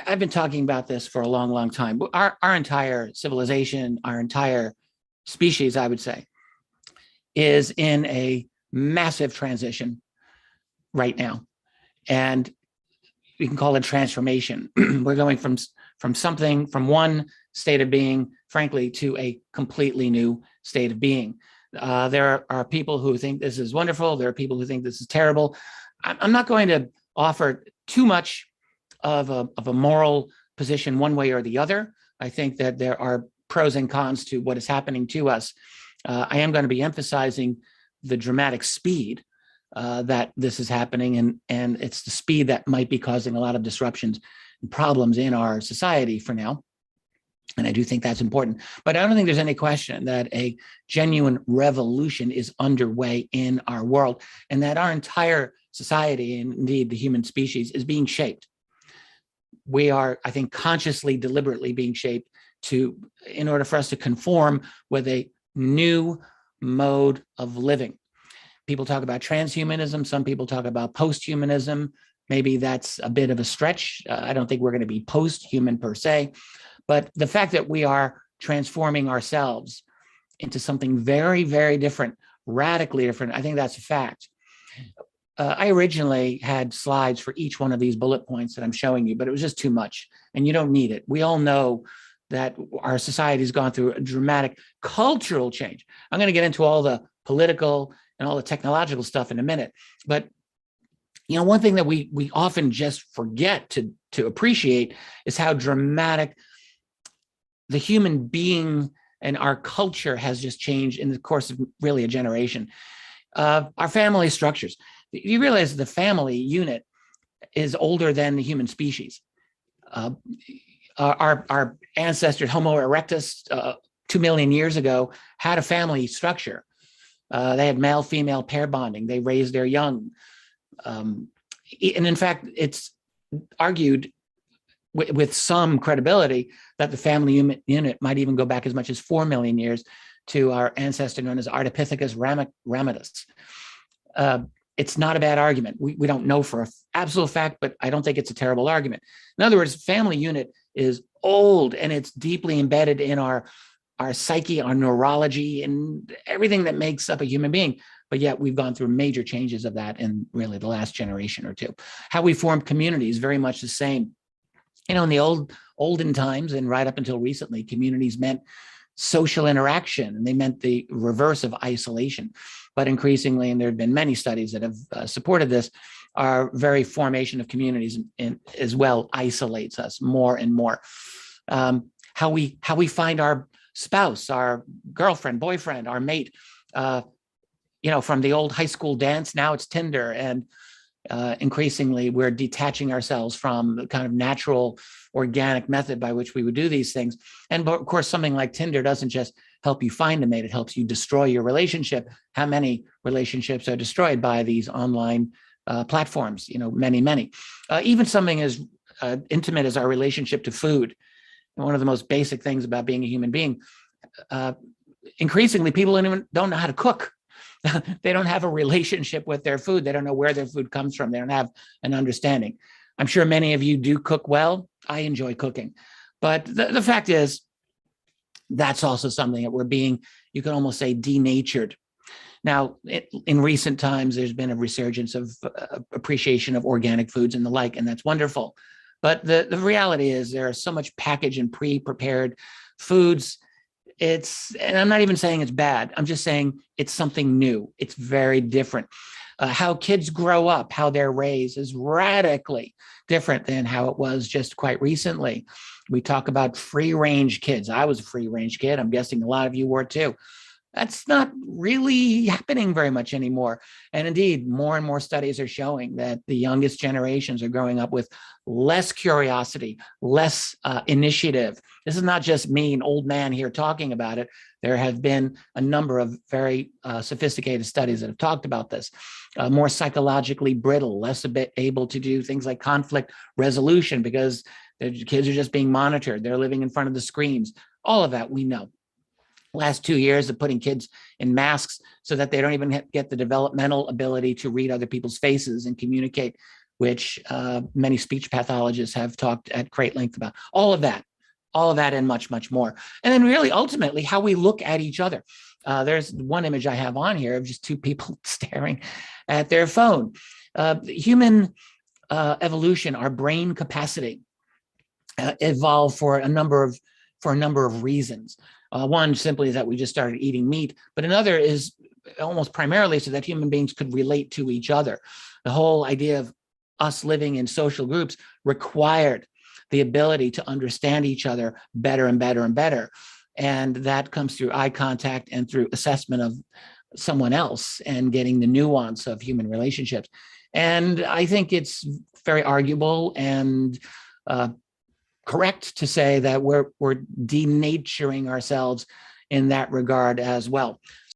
I've been talking about this for a long, long time. Our entire civilization, our entire species, I would say, is in a massive transition right now. And we can call it transformation. We're going from one state of being, frankly, to a completely new state of being. There are people who think this is wonderful. There are people who think this is terrible. I'm not going to offer too much of a moral position one way or the other. I think that there are pros and cons to what is happening to us. I am going to be emphasizing the dramatic speed that this is happening, and it's the speed that might be causing a lot of disruptions and problems in our society for now. And I do think that's important. But I don't think there's any question that a genuine revolution is underway in our world, and that our entire society, and indeed the human species, is being shaped. We are, I think, consciously, deliberately being shaped in order for us to conform with a new mode of living. People talk about transhumanism. Some people talk about posthumanism. Maybe that's a bit of a stretch. I don't think we're going to be post-human per se. But the fact that we are transforming ourselves into something very, very different, radically different, I think that's a fact. I originally had slides for each one of these bullet points that I'm showing you, but it was just too much, and you don't need it. We all know that our society has gone through a dramatic cultural change. I'm going to get into all the political and all the technological stuff in a minute, but one thing that we often just forget to appreciate is how dramatic the human being and our culture has just changed in the course of really a generation. Our family structures. You realize the family unit is older than the human species. Our ancestors, Homo erectus, 2 million years ago, had a family structure. They had male-female pair bonding. They raised their young. And in fact, it's argued with some credibility that the family unit might even go back as much as 4 million years to our ancestor known as Ardipithecus ramidus. It's not a bad argument. We don't know for an absolute fact, but I don't think it's a terrible argument. In other words, family unit is old, and it's deeply embedded in our psyche, our neurology, and everything that makes up a human being. But yet we've gone through major changes of that in really the last generation or two. How we formed communities, very much the same. In the olden times and right up until recently, communities meant social interaction, and they meant the reverse of isolation. But increasingly, and there have been many studies that have supported this, our very formation of communities as well isolates us more and more. How we find our spouse, our girlfriend, boyfriend, our mate, from the old high school dance, now it's Tinder, and increasingly we're detaching ourselves from the kind of natural, organic method by which we would do these things. And of course, something like Tinder doesn't just help you find a mate, it helps you destroy your relationship. How many relationships are destroyed by these online platforms? Many. Even something as intimate as our relationship to food. And one of the most basic things about being a human being, increasingly people don't know how to cook. They don't have a relationship with their food. They don't know where their food comes from. They don't have an understanding. I'm sure many of you do cook well. I enjoy cooking. But the fact is, that's also something that we're being, you could almost say, denatured. Now, in recent times, there's been a resurgence of appreciation of organic foods and the like, and that's wonderful. But the reality is there are so much packaged and pre-prepared foods. And I'm not even saying it's bad. I'm just saying it's something new. It's very different. How kids grow up, how they're raised is radically different than how it was just quite recently. We talk about free-range kids. I was a free-range kid. I'm guessing a lot of you were too. That's not really happening very much anymore. And indeed, more and more studies are showing that the youngest generations are growing up with less curiosity, less initiative. This is not just me, an old man here talking about it. There have been a number of very sophisticated studies that have talked about this. More psychologically brittle, less able to do things like conflict resolution because the kids are just being monitored. They're living in front of the screens. All of that we know. Last 2 years of putting kids in masks so that they don't even get the developmental ability to read other people's faces and communicate which many speech pathologists have talked at great length about. All of that and much, much more. And then really ultimately how we look at each other. There's one image I have on here of just two people staring at their phone. Human evolution, our brain capacity evolved for a number of reasons. One simply is that we just started eating meat, but another is almost primarily so that human beings could relate to each other. The whole idea of us living in social groups required the ability to understand each other better and better and better. And that comes through eye contact and through assessment of someone else and getting the nuance of human relationships. And I think it's very arguable and correct to say that we're denaturing ourselves in that regard as well.